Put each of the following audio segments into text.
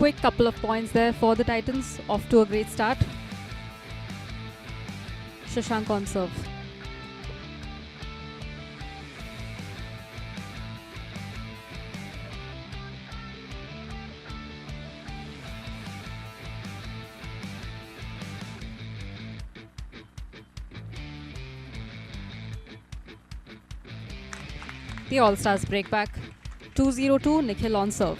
quick couple of points there for the Titans. Off to a great start. Sushanth on serve. The All-Stars break back. 2-0-2, Nikhil on serve.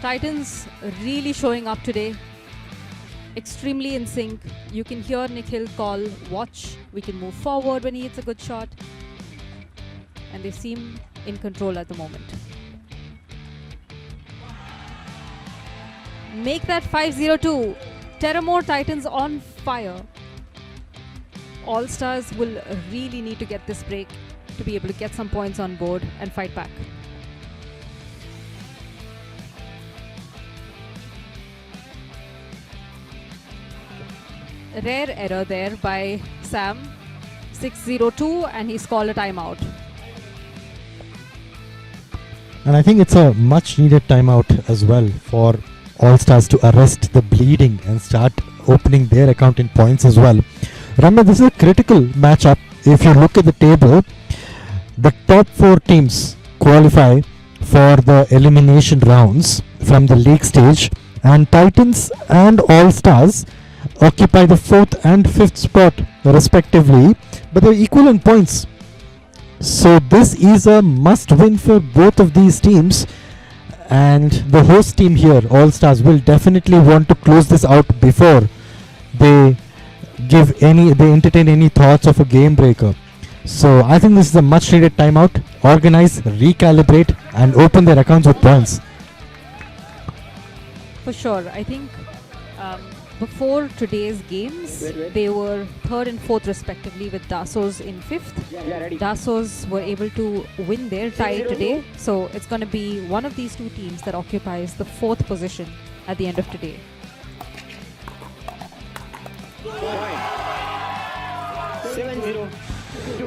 Titans really showing up today. Extremely in sync. You can hear Nikhil call, watch, we can move forward when he hits a good shot. And they seem in control at the moment. Make that 5-0-2. Teramor Titans on fire. All Stars will really need to get this break to be able to get some points on board and fight back. Rare error there by Sam. 6-0-2 and he's called a timeout. And I think it's a much needed timeout as well for All Stars to arrest the bleeding and start opening their account in points as well. Remember, this is a critical matchup. If you look at the table, the top 4 teams qualify for the elimination rounds from the league stage, and Titans and All Stars occupy the 4th and 5th spot respectively, but they're equal in points. So this is a must win for both of these teams, and the host team here, All Stars, will definitely want to close this out before they entertain any thoughts of a game breaker. So I think this is a much needed timeout. Organize, recalibrate and open their accounts with points. For sure. I think before today's games, they were 3rd and 4th respectively, with Dassos in 5th. Dassos were able to win their tie today, so it's going to be one of these two teams that occupies the 4th position at the end of today.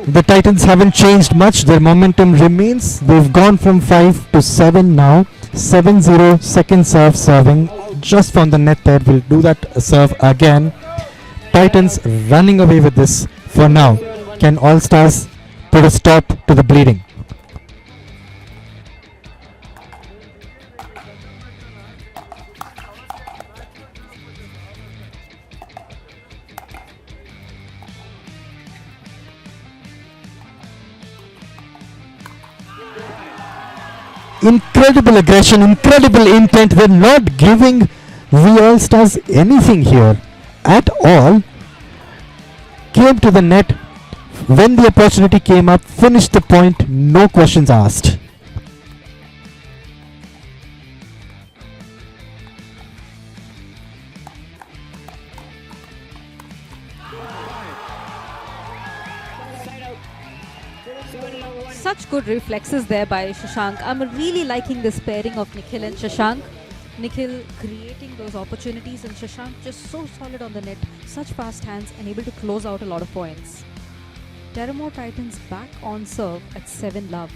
The Titans haven't changed much. Their momentum remains. They've gone from 5 to 7 now. 7-0, second serve serving just from the net there. We'll do that serve again. Titans running away with this for now. Can All Stars put a stop to the bleeding? Incredible aggression, incredible intent. They're not giving the All Stars anything here at all. Came to the net when the opportunity came up, finished the point, no questions asked. Such good reflexes there by Sushanth. I'm really liking this pairing of Nikhil and Sushanth. Nikhil creating those opportunities and Sushanth just so solid on the net, such fast hands and able to close out a lot of points. Teramor Titans back on serve at 7-love.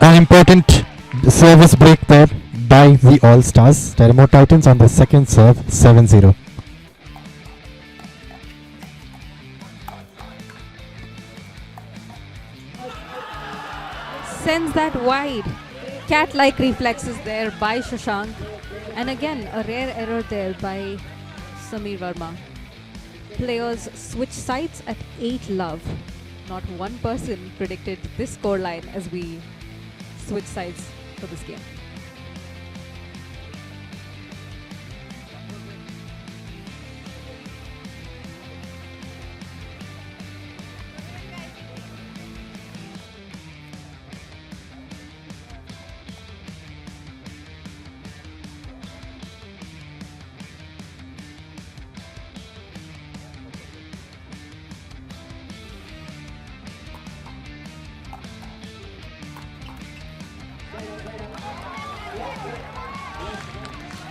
An important service break there by the All Stars. Teramor Titans on the second serve, 7-0. Sends that wide. Cat-like reflexes there by Sushanth. And again, a rare error there by Samir Verma. players switch sides at 8 love. Not one person predicted this scoreline as we switch sides for this game.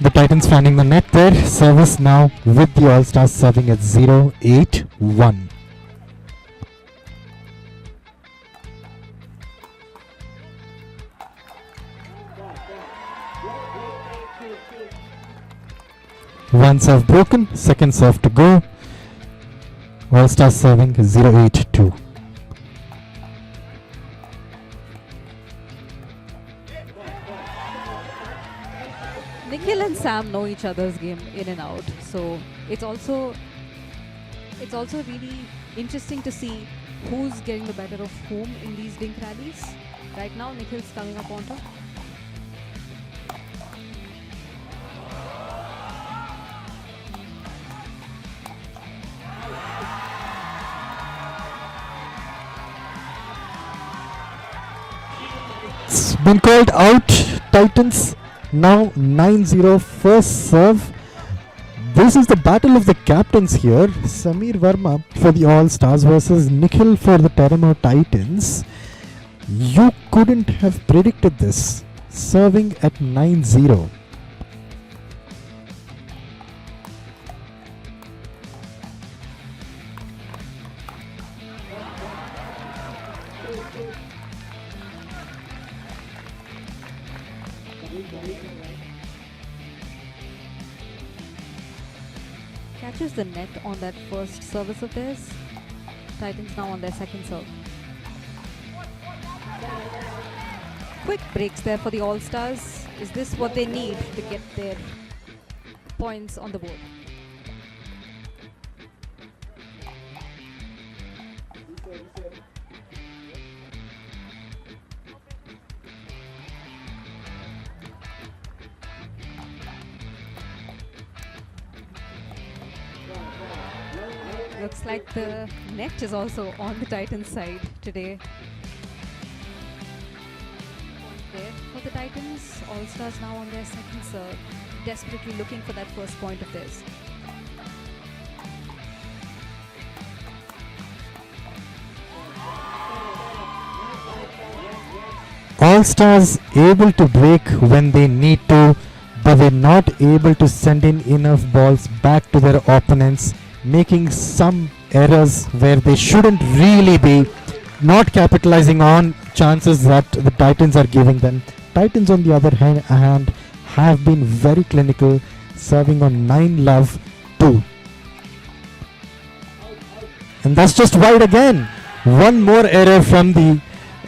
The Titans finding the net there. Service now with the All Stars serving at 0-8-1. One serve broken, second serve to go. All Stars serving 0-8-2. Nikhil and Sam know each other's game in and out, so it's also really interesting to see who's getting the better of whom in these link rallies. Right now, Nikhil's coming up on top. It's been called out. Titans now 9-0 first serve. This is the battle of the captains here. Samir Verma for the All Stars versus Nikhil for the Teramor Titans. You couldn't have predicted this. Serving at 9-0. Catches the net on that first service of theirs. Titans now on their second serve. Quick breaks there for the All Stars. Is this what they need to get their points on the board? Looks like the net is also on the Titans side today. There for the Titans, All Stars now on their second serve, desperately looking for that first point of theirs. All Stars able to break when they need to, but they're not able to send in enough balls back to their opponents, making some errors where they shouldn't really be, not capitalizing on chances that the Titans are giving them. Titans on the other hand have been very clinical, serving on 9 love 2. And that's just wide again. One more error from the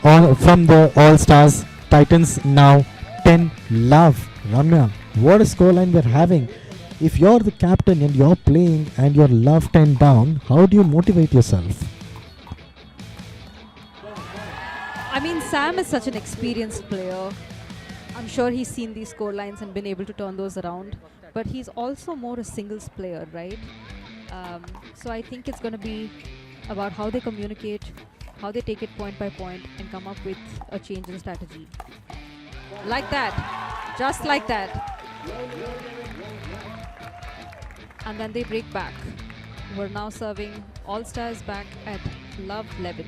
All Stars. Titans now 10 love. Ramya, what a scoreline we're having. If you're the captain and you're playing and you're love 10 down, how do you motivate yourself? I mean, Sam is such an experienced player. I'm sure he's seen these score lines and been able to turn those around. But he's also more a singles player, right? So I think it's going to be about how they communicate, how they take it point by point and come up with a change in strategy. Like that. Just like that. And then they break back. We're now serving All Stars back at love 11.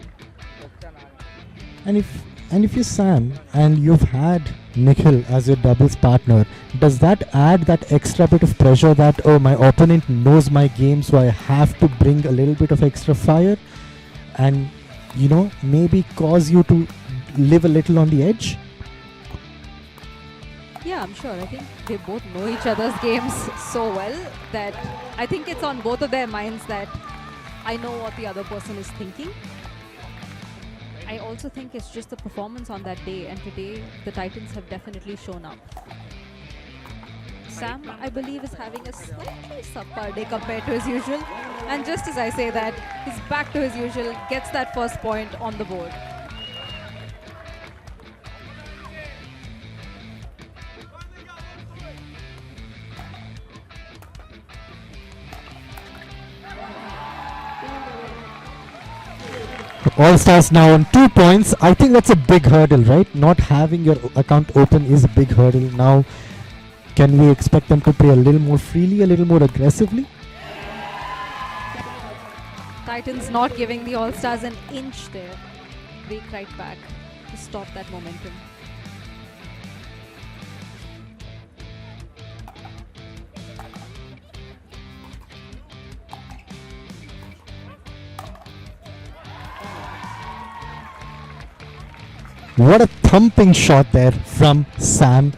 And if you're Sam and you've had Nikhil as your doubles partner, does that add that extra bit of pressure that, oh, my opponent knows my game, so I have to bring a little bit of extra fire and, you know, maybe cause you to live a little on the edge? Yeah, I'm sure. I think they both know each other's games so well that I think it's on both of their minds that I know what the other person is thinking. I also think it's just the performance on that day, and today the Titans have definitely shown up. Sam, I believe, is having a slightly subpar day compared to his usual. And just as I say that, he's back to his usual, gets that first point on the board. All Stars now on 2 points. I think that's a big hurdle, right? Not having your account open is a big hurdle. Now, can we expect them to play a little more freely, a little more aggressively? Titans not giving the All Stars an inch there. Break right back to stop that momentum. What a thumping shot there from Sam.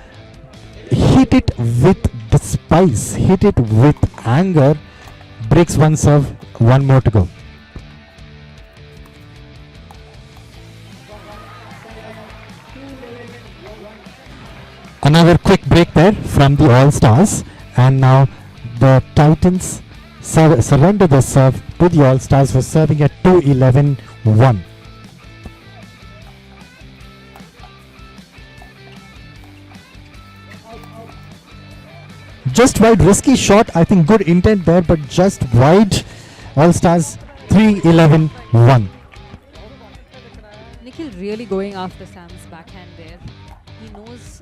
Hit it with the spice, hit it with anger. Breaks one serve, one more to go. Another quick break there from the All Stars, and now the Titans surrender the serve to the All Stars for serving at 2-11-1. Just wide, risky shot. I think good intent there, but just wide. All Stars 3-11-1. Nikhil really going after Sam's backhand there. He knows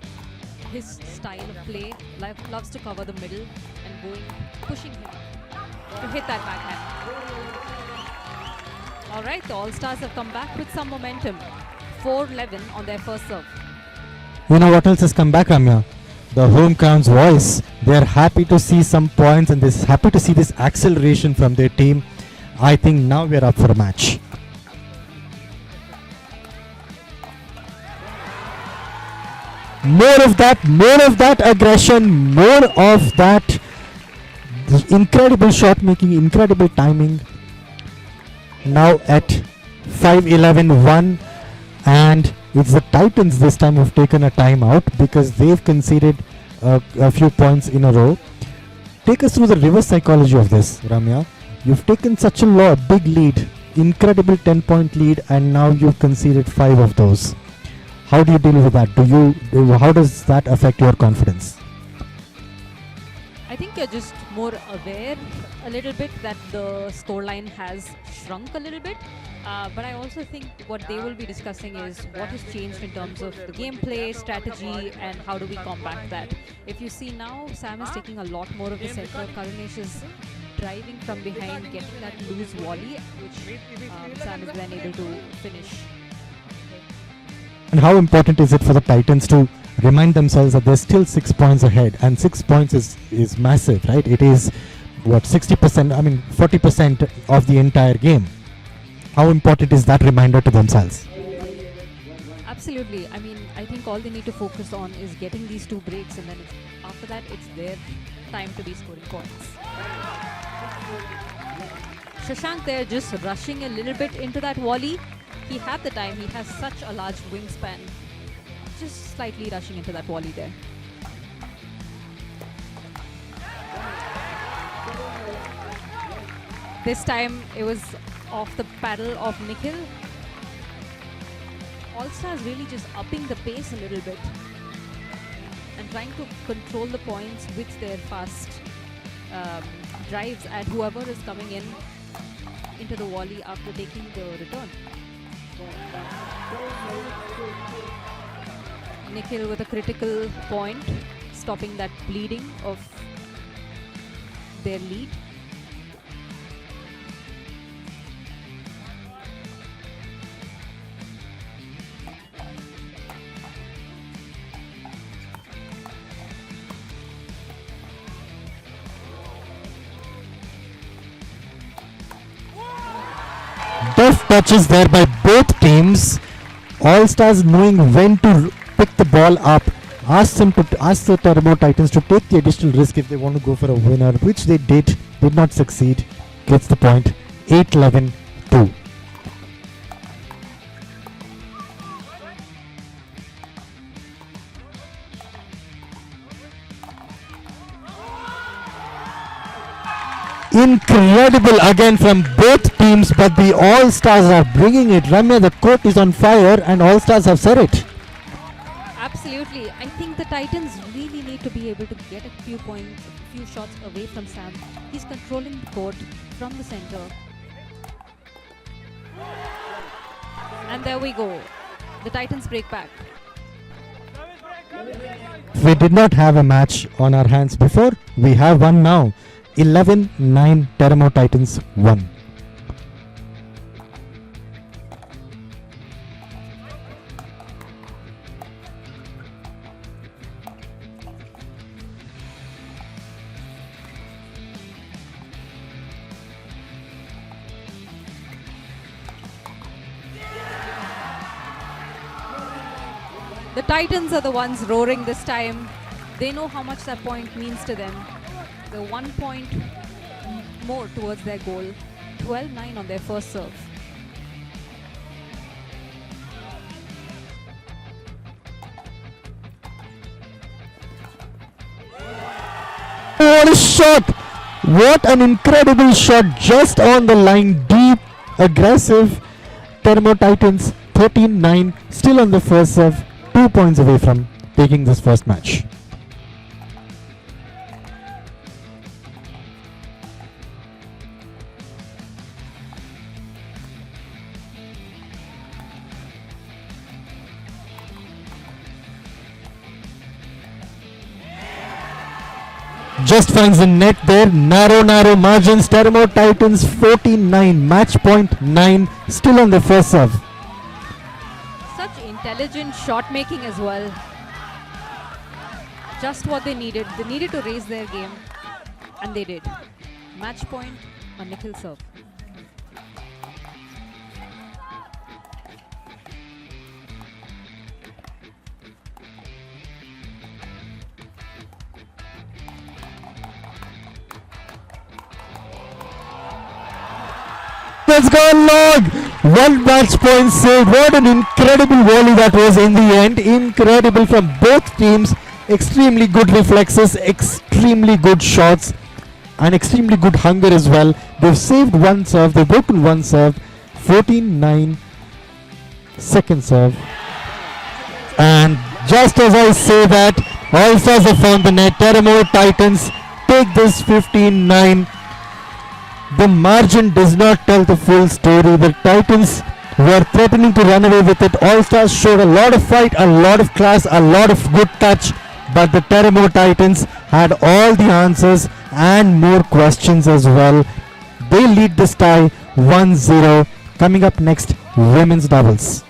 his style of play, loves to cover the middle and pushing him to hit that backhand. Alright, the All Stars have come back with some momentum. 4-11 on their first serve. You know what else has come back, Ramya? The home ground's voice. They're happy to see some points and they're happy to see this acceleration from their team. I think now we're up for a match. More of that aggression, more of that incredible shot making, incredible timing. Now at 5-11-1, and it's the Titans this time who've taken a timeout because they've conceded a few points in a row. Take us through the reverse psychology of this, Ramya. You've taken such a big lead, incredible 10-point lead, and now you've conceded 5 of those. How do you deal with that? How does that affect your confidence? I think you're just more aware a little bit that the scoreline has shrunk a little bit. But I also think what they will be discussing is what has changed in terms of the gameplay, strategy, and how do we combat that. If you see now, Sam is taking a lot more of the center. Karunesh is driving from behind, getting that loose volley, which Sam is then able to finish. And how important is it for the Titans to remind themselves that they're still 6 points ahead, and 6 points is massive, right? It is what, 40% of the entire game. How important is that reminder to themselves? Absolutely. I mean, I think all they need to focus on is getting these 2 breaks, and then after that it's their time to be scoring points. Sushanth there just rushing a little bit into that volley. He had the time, he has such a large wingspan. Just slightly rushing into that volley there. This time it was off the paddle of Nikhil. All Stars really just upping the pace a little bit and trying to control the points with their fast drives at whoever is coming into the volley after taking the return. Nikhil with a critical point, stopping that bleeding of their lead. Deft touches there by both teams. All Stars knowing when to pick the ball up, ask the Teramor Titans to take the additional risk if they want to go for a winner, which they did not succeed. Gets the point. 8-11-2. Incredible again from both teams, but the All-Stars are bringing it. Ramya, the court is on fire and All-Stars have said it. Absolutely. I think the Titans really need to be able to get a few points, a few shots away from Sam. He's controlling the court from the center. And there we go. The Titans break back. We did not have a match on our hands before. We have one now. 11-9 Teramor Titans won. The Titans are the ones roaring this time. They know how much that point means to them. The 1 point more towards their goal. 12-9 on their first serve. What a shot! What an incredible shot, just on the line, deep, aggressive. Teramor Titans 13-9, still on the first serve, 2 points away from taking this first match. Just finds the net there. Narrow margins. Teramor Titans 14-9. Match point 9. Still on the first serve. Such intelligent shot making as well. Just what they needed. They needed to raise their game. And they did. Match point on Nikhil serve. Let's go log! One match point saved. What an incredible volley that was in the end. Incredible from both teams. Extremely good reflexes, extremely good shots, and extremely good hunger as well. They've saved one serve, they've broken one serve. 14-9 second serve. And just as I say that, All-Stars have found the net. Teramor Titans take this 15-9. The margin does not tell the full story. The Titans were threatening to run away with it. All-Stars showed a lot of fight, a lot of class, a lot of good touch. But the Teramor Titans had all the answers and more questions as well. They lead this tie 1-0. Coming up next, women's doubles.